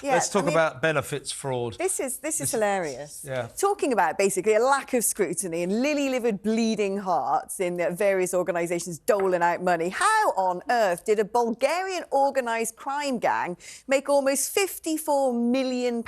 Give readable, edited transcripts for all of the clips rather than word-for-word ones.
Let's talk about benefits fraud. This is hilarious. Yeah. Talking about basically a lack of scrutiny and lily-livered bleeding hearts in various organisations doling out money. How on earth did a Bulgarian organised crime gang make almost £54 million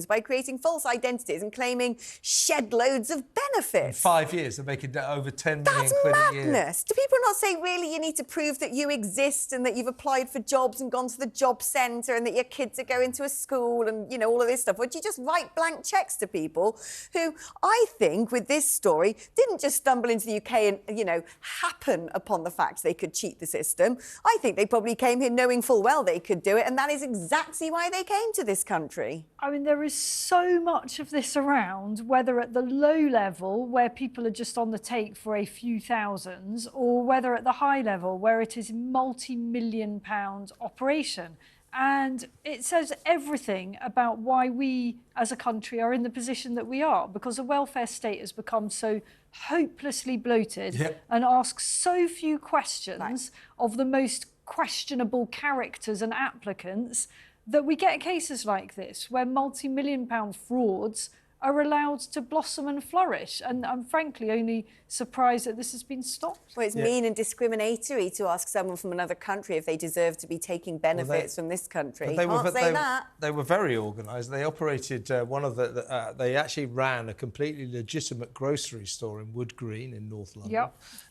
by creating false identities and claiming shed loads of benefits? In 5 years, they're making over 10 million That's quid a year. madness. Do people not say, really, you need to prove that you exist and that you've applied for jobs and gone to the job centre and that your kids are going to a school and, you know, all of this stuff? Or do you just write blank cheques to people who, I think, with this story, didn't just stumble into the UK and, you know, happen upon the fact they could cheat the system? I think they probably came here knowing full well they could do it, and that is exactly why they came to this country. I mean, there is so much of this around, whether at the low level, where people are just on the take for a few thousands, or whether at the high level, where it is a multi-million-pound operation. And it says everything about why we, as a country, are in the position that we are, because the welfare state has become so hopelessly bloated and asks so few questions of the most questionable characters and applicants that we get cases like this, where multi-million-pound frauds are allowed to blossom and flourish. And I'm frankly only surprised that this has been stopped. Well, it's mean and discriminatory to ask someone from another country if they deserve to be taking benefits from this country. They were very organised. They operated they actually ran a completely legitimate grocery store in Wood Green in North London,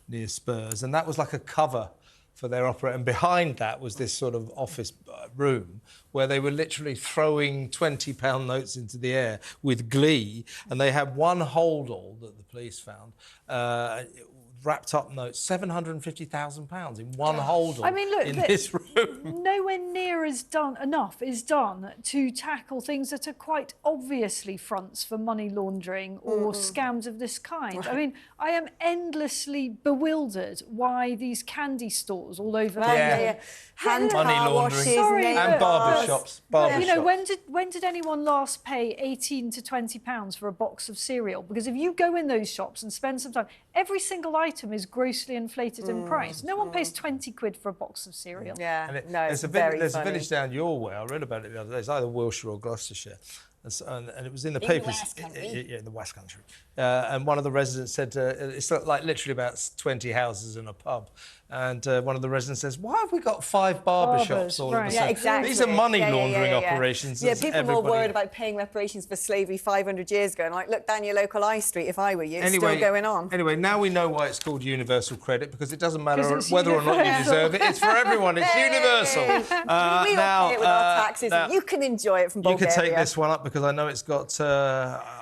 near Spurs, and that was like a cover for their opera, and behind that was this sort of office room where they were literally throwing £20 notes into the air with glee, and they had one holdall that the police found, wrapped up notes, £750,000 in one holdall. I mean, look, in this room. Nowhere near enough is done to tackle things that are quite obviously fronts for money laundering or scams of this kind. I mean, I am endlessly bewildered why these candy stores all over London. Hand money car laundering washes, and barber shops. You know, when did anyone last pay £18 to £20 for a box of cereal? Because if you go in those shops and spend some time, every single item is grossly inflated in price. No one pays 20 quid for a box of cereal. There's a village down your way. I read about it the other day. It's either Wiltshire or Gloucestershire. And it was in the papers. In the West Country. And one of the residents said, it's like literally about 20 houses and a pub. And one of the residents says, why have we got 5 barber shops all of a sudden? Yeah, exactly. These are money laundering operations. Yeah, people were worried about paying reparations for slavery 500 years ago. And like, look down your local high street if I were you. It's still going on. Anyway, now we know why it's called universal credit, because it doesn't matter whether or not you deserve it. It's for everyone. It's universal. We all pay it with our taxes. You can enjoy it from Bulgaria. You can take this one up because I know it's got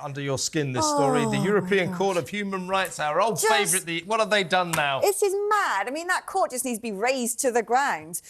under your skin, this story. The European Court of Human Rights, our old favourite. What have they done now? This is mad. I mean, that court just needs to be razed to the ground.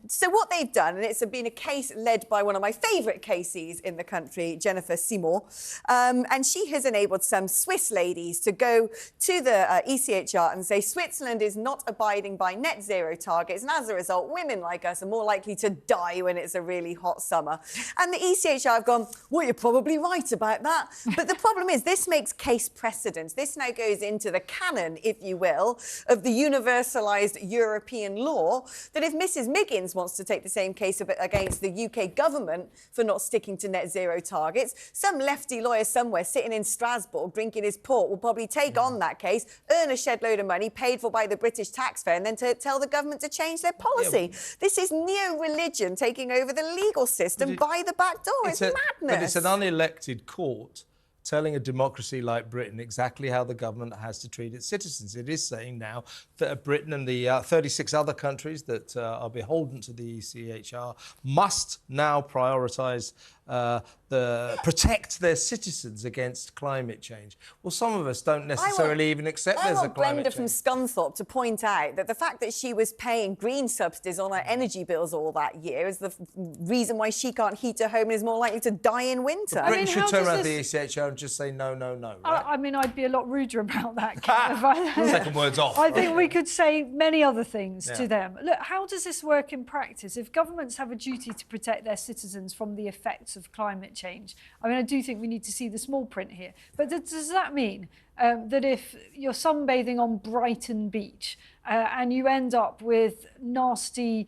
So what they've done, and it's been a case led by one of my favourite cases in the country, Jennifer Seymour, and she has enabled some Swiss ladies to go to the ECHR and say Switzerland is not abiding by net zero targets, and as a result, women like us are more likely to die when it's a really hot summer. And the ECHR have gone, well, you're probably right about that. But the problem is this makes case precedent. This now goes into the canon, if you will, of the universalised European law, that if Mrs Miggins wants to take the same case against the UK government for not sticking to net zero targets, some lefty lawyer somewhere sitting in Strasbourg drinking his port will probably take on that case, earn a shed load of money paid for by the British taxpayer, and then to tell the government to change their policy. This is neo-religion taking over the legal system by the back door. It's madness. But it's an unelected court telling a democracy like Britain exactly how the government has to treat its citizens. It is saying now that Britain and the 36 other countries that are beholden to the ECHR must now prioritise protect their citizens against climate change. Well, some of us don't necessarily even accept there's a climate change. I want Brenda from Scunthorpe to point out that the fact that she was paying green subsidies on her energy bills all that year is the reason why she can't heat her home and is more likely to die in winter. Britain should turn around to the ECHR and just say no, no, no. Right? I mean, I'd be a lot ruder about that. Second word's off. I think we could say many other things to them. Look, how does this work in practice? If governments have a duty to protect their citizens from the effects of climate change. I mean, I do think we need to see the small print here. But does that mean that if you're sunbathing on Brighton Beach and you end up with nasty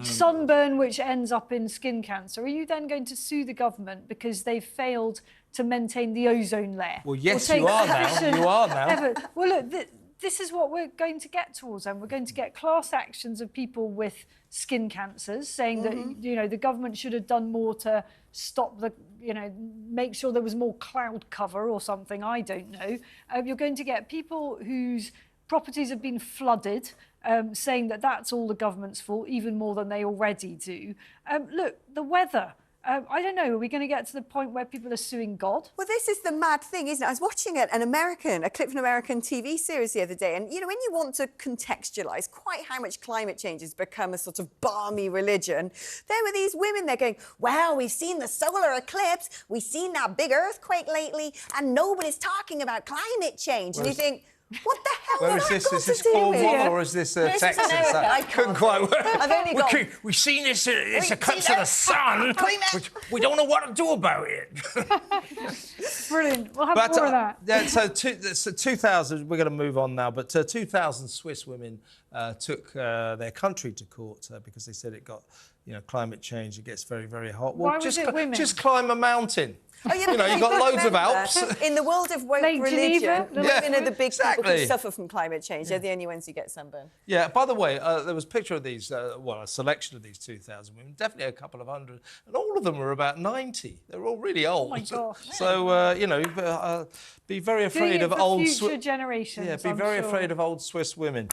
sunburn which ends up in skin cancer, are you then going to sue the government because they've failed to maintain the ozone layer? Well, yes, you are now. You are now. Well, look, this is what we're going to get towards, and we're going to get class actions of people with skin cancers saying that, you know, the government should have done more to stop the, you know, make sure there was more cloud cover or something, I don't know. You're going to get people whose properties have been flooded, saying that that's all the government's fault, even more than they already do. Look, the weather. I don't know, are we going to get to the point where people are suing God? Well, this is the mad thing, isn't it? I was watching a clip from an American TV series the other day, and, you know, when you want to contextualise quite how much climate change has become a sort of balmy religion, there were these women, they're going, well, we've seen the solar eclipse, we've seen that big earthquake lately, and nobody's talking about climate change. And you think, what the hell Where is this? Is this Cornwall or is this Texas? I couldn't quite work. I've only got... We've seen this, it's eclipse of the sun. We don't know what to do about it. Brilliant. We'll have more of that. Yeah, so 2,000, we're going to move on now, but 2,000 Swiss women took their country to court because they said it got, you know, climate change, it gets very, very hot. Well, Why was it women? Just climb a mountain. Oh, yeah, you know, you've got loads of Alps. In the world of woke Lake religion, Geneva? the women are the big people who Exactly. suffer from climate change. They're the only ones who get sunburn. Yeah, by the way, there was a picture of these, well, a selection of these 2,000 women, definitely a couple of hundred, and all of them were about 90. They're all really old. Oh, my gosh. So, you know, be very afraid of old... future generations, Yeah, be I'm very sure. afraid of old Swiss women.